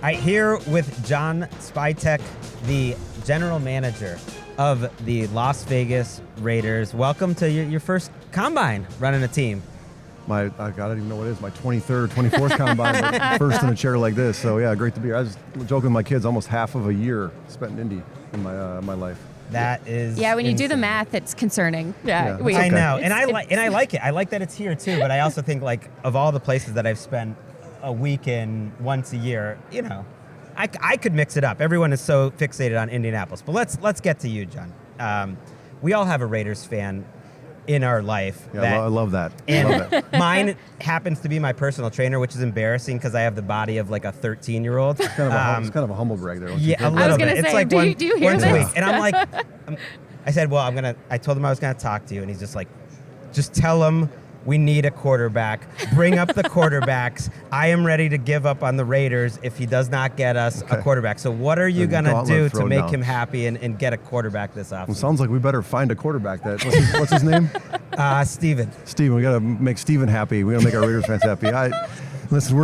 Here with John Spytek, the general manager of the Las Vegas Raiders. Welcome to your first combine running a team. I don't even know what it is, my 23rd, 24th combine, but first in a chair like this. So yeah, great to be here. I was joking with my kids, almost half of a year spent in Indy in my life. That is when you insane. do the math, it's concerning. Yeah, I okay. know, and I like it. I like that it's here too. But I also think, like, of all the places that I've spent a week in once a year, I could mix it up. Everyone is so fixated on Indianapolis. But let's get to you, John. We all have a Raiders fan in our life. Yeah, I love that. And mine happens to be my personal trainer, which is embarrassing because I have the body of like a 13-year-old. It's kind of a humble brag there. Yeah, a little bit. It's like do you hear once this? a week. And I'm like, I said, well, I told him I was going to talk to you. And he's just like, just tell him we need a quarterback. Bring up the quarterbacks. I am ready to give up on the Raiders if he does not get us a quarterback. So what are you going to do to make him happy and get a quarterback this offseason? Well, sounds like we better find a quarterback. What's his name? Steven. Steven. We got to make Steven happy. We got to make our Raiders fans happy. Listen,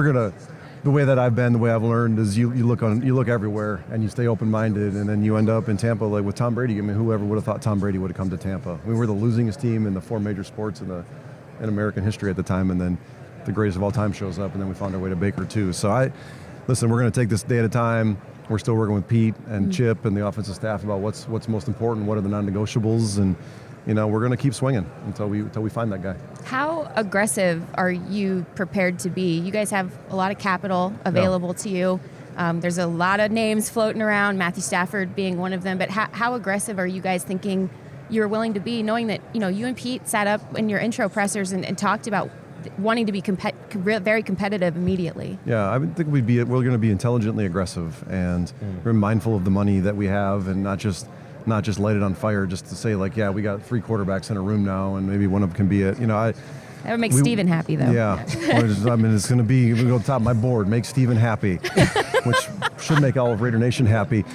the way that I've been, the way I've learned is you look everywhere and you stay open-minded, and then you end up in Tampa like with Tom Brady. I mean, whoever would have thought Tom Brady would have come to Tampa? We were the losingest team in the four major sports in American history at the time, and then the greatest of all time shows up, and then we found our way to Baker too. So listen, we're going to take this day at a time. We're still working with Pete and Chip and the offensive staff about what's most important, what are the non-negotiables, and we're going to keep swinging until we find that guy. How aggressive are you prepared to be? You guys have a lot of capital available to you. There's a lot of names floating around, Matthew Stafford being one of them, but how aggressive are you guys thinking you're willing to be, knowing that you and Pete sat up in your intro pressers and talked about wanting to be very competitive immediately? Yeah, I think we're going to be intelligently aggressive, and we're mindful of the money that we have, and not just light it on fire just to say like, yeah, we got 3 quarterbacks in a room now, and maybe one of them can be it. That would make Steven happy, though. Yeah, it's going to be, we go to the top of my board, make Steven happy, which should make all of Raider Nation happy.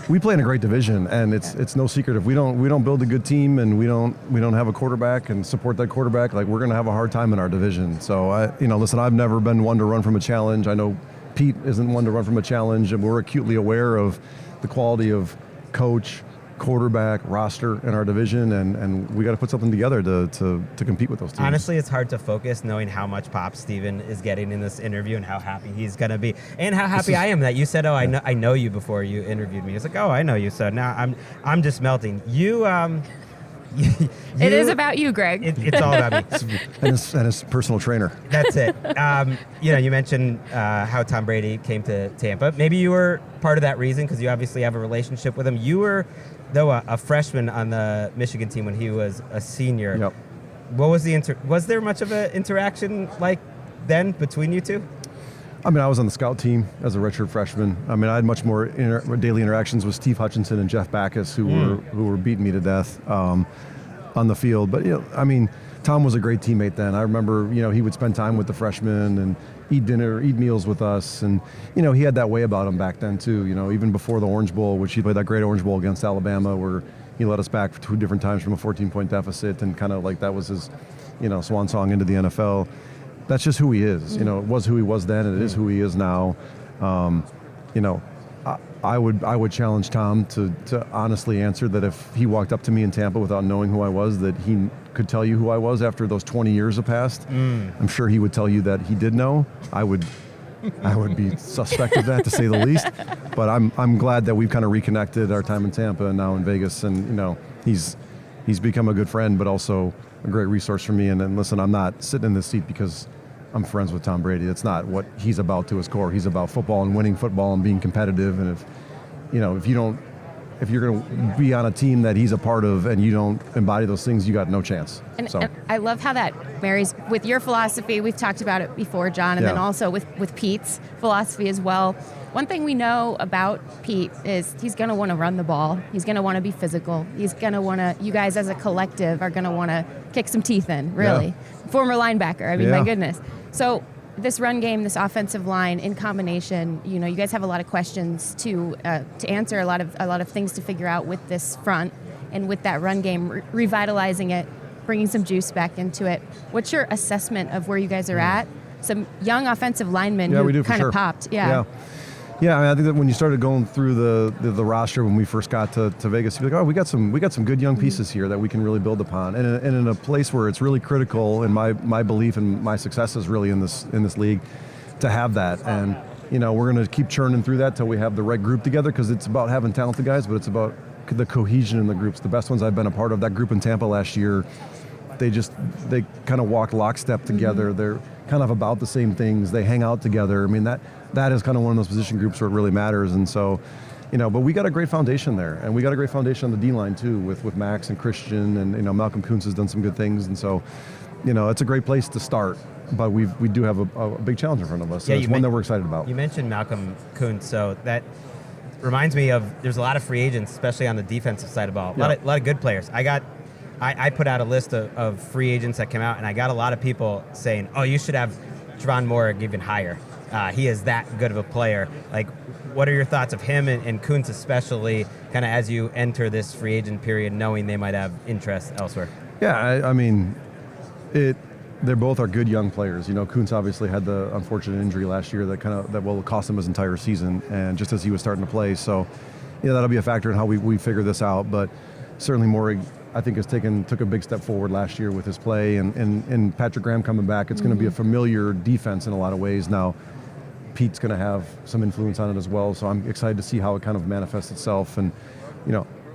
We play in a great division, and it's no secret if we don't build a good team and we don't have a quarterback and support that quarterback, like, we're going to have a hard time in our division. So listen, I've never been one to run from a challenge. I know Pete isn't one to run from a challenge, and we're acutely aware of the quality of coach, quarterback, roster in our division, and we got to put something together to compete with those teams. Honestly, it's hard to focus knowing how much pop Steven is getting in this interview and how happy he's going to be, and how happy I am that you said, I know you before you interviewed me. It's like, I know you. So now I'm just melting. It is about you, Gregg. It's all about me. and his personal trainer. That's it. You mentioned how Tom Brady came to Tampa. Maybe you were part of that reason because you obviously have a relationship with him. You were, though, a freshman on the Michigan team when he was a senior. Yep. What was was there much of an interaction like then between you two? I mean, I was on the scout team as a redshirt freshman. I mean, I had much more daily interactions with Steve Hutchinson and Jeff Backus, who were beating me to death on the field. But Tom was a great teammate then. I remember, he would spend time with the freshmen and eat meals with us, and he had that way about him back then too. Even before the Orange Bowl, which he played that great Orange Bowl against Alabama, where he led us back for 2 different times from a 14-point deficit, and kind of like that was his, swan song into the NFL. That's just who he is. It was who he was then, and it is who he is now. I would challenge Tom to honestly answer that if he walked up to me in Tampa without knowing who I was, that he could tell you who I was after those 20 years have passed. I'm sure he would tell you that he did know. I would be suspect of that, to say the least. But I'm glad that we've kind of reconnected our time in Tampa and now in Vegas, and he's become a good friend, but also a great resource for me. And listen, I'm not sitting in this seat because I'm friends with Tom Brady. That's not what he's about to his core. He's about football and winning football and being competitive. And if you're going to be on a team that he's a part of and you don't embody those things, you got no chance. And I love how that marries with your philosophy. We've talked about it before, John, and then also with Pete's philosophy as well. One thing we know about Pete is he's going to want to run the ball. He's going to want to be physical. He's going to want to, you guys as a collective are going to want to kick some teeth in, really. Yeah. Former linebacker, I mean, my goodness. So this run game, this offensive line in combination, you guys have a lot of questions to answer, a lot of things to figure out with this front and with that run game, revitalizing it, bringing some juice back into it. What's your assessment of where you guys are at some young offensive linemen we do who for kind of sure. popped. Yeah, I mean, I think that when you started going through the roster when we first got to Vegas, you're like, oh, we got some good young pieces here that we can really build upon, and in a place where it's really critical, and my belief and my success is really in this league, to have that. And we're going to keep churning through that till we have the right group together, because it's about having talented guys, but it's about the cohesion in the groups. The best ones I've been a part of, that group in Tampa last year, they kind of walk lockstep together. They're kind of about the same things. They hang out together. I mean, that is kind of one of those position groups where it really matters. And so, but we got a great foundation there, and we got a great foundation on the D-line too, with Maxx and Christian, and Malcolm Kuntz has done some good things. And so, it's a great place to start. But we do have a big challenge in front of us. So it's one that we're excited about. You mentioned Malcolm Kuntz, so that reminds me of, there's a lot of free agents, especially on the defensive side of the ball. A lot of good players. I put out a list of free agents that came out, and I got a lot of people saying, oh, you should have Jourdan Morrig even higher. He is that good of a player. Like, what are your thoughts of him and Kuntz especially, kind of as you enter this free agent period, knowing they might have interest elsewhere? Yeah, I mean, they both are good young players. Kuntz obviously had the unfortunate injury last year that will cost him his entire season, and just as he was starting to play. So, that'll be a factor in how we figure this out. But certainly Morrig, I think, took a big step forward last year with his play, and Patrick Graham coming back. It's going to be a familiar defense in a lot of ways. Now, Pete's going to have some influence on it as well. So I'm excited to see how it kind of manifests itself, and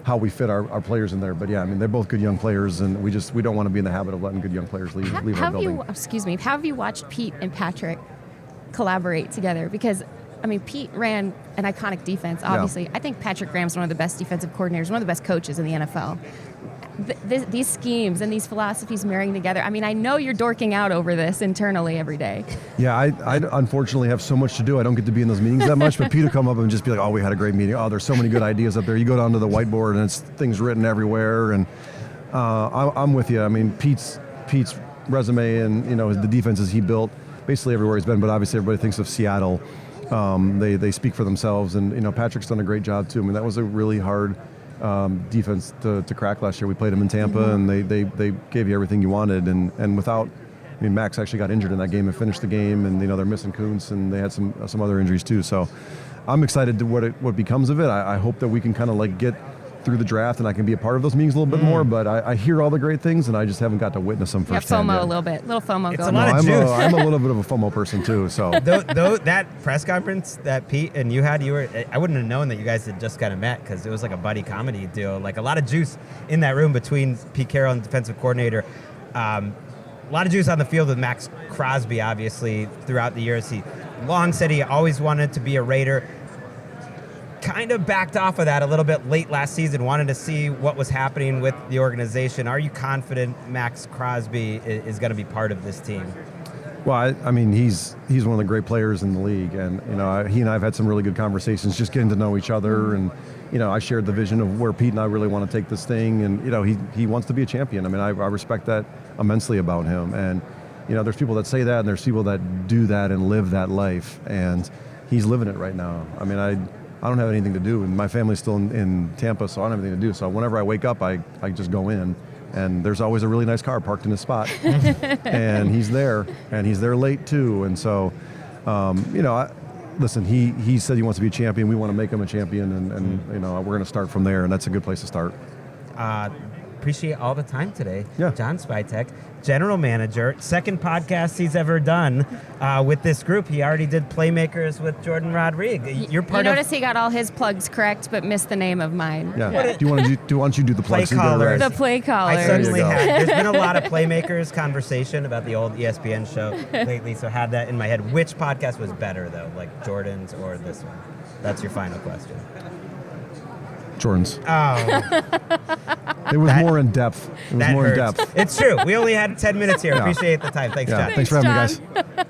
how we fit our players in there. But yeah, I mean, they're both good young players, and we don't want to be in the habit of letting good young players leave our building. How have you watched Pete and Patrick collaborate together? Because, I mean, Pete ran an iconic defense, obviously. Yeah. I think Patrick Graham's one of the best defensive coordinators, one of the best coaches in the NFL. These schemes and these philosophies marrying together. I mean, I know you're dorking out over this internally every day. Yeah, I unfortunately have so much to do. I don't get to be in those meetings that much, but Pete will come up and just be like, oh, we had a great meeting. Oh, there's so many good ideas up there. You go down to the whiteboard and it's things written everywhere. And I'm with you. I mean, Pete's resume and, the defenses he built basically everywhere he's been, but obviously everybody thinks of Seattle. They speak for themselves, and Patrick's done a great job too. I mean, that was a really hard defense to crack last year. We played them in Tampa, and they gave you everything you wanted. And without, I mean, Maxx actually got injured in that game and finished the game, and they're missing Kuntz, and they had some other injuries too. So I'm excited to what becomes of it. I hope that we can kind of get through the draft, and I can be a part of those meetings a little bit more. But I hear all the great things, and I just haven't got to witness them firsthand. FOMO yet. a little bit, little FOMO It's going a lot on. of juice. I'm a little bit of a FOMO person too. So though that press conference that Pete and you had, I wouldn't have known that you guys had just kind of met, because it was like a buddy comedy deal. Like, a lot of juice in that room between Pete Carroll and the defensive coordinator. A lot of juice on the field with Maxx Crosby, obviously, throughout the years. He long said he always wanted to be a Raider. Kind of backed off of that a little bit late last season, wanted to see what was happening with the organization. Are you confident Maxx Crosby is going to be part of this team? Well, I mean, he's one of the great players in the league, and he and I have had some really good conversations, just getting to know each other, and I shared the vision of where Pete and I really want to take this thing, and he wants to be a champion. I mean, I respect that immensely about him, and there's people that say that, and there's people that do that and live that life, and he's living it right now. I mean, I don't have anything to do, and my family's still in Tampa, so I don't have anything to do. So whenever I wake up, I just go in, and there's always a really nice car parked in his spot, and he's there late too. And so, listen, he said he wants to be a champion. We want to make him a champion, and we're going to start from there, and that's a good place to start. Appreciate all the time today. Yeah. John Spytek, general manager, second podcast he's ever done with this group. He already did Playmakers with Jourdan Rodrigue. You're part You notice he got all his plugs correct, but missed the name of mine. Yeah. Why don't you do the plugs? Play callers. The play callers. I suddenly there's been a lot of Playmakers conversation about the old ESPN show lately, so had that in my head. Which podcast was better, though, like Jourdan's or this one? That's your final question. Jourdan's. Oh. It was more in depth. It's true. We only had 10 minutes here. Yeah. Appreciate the time. Thanks, John. Thanks for having me, guys.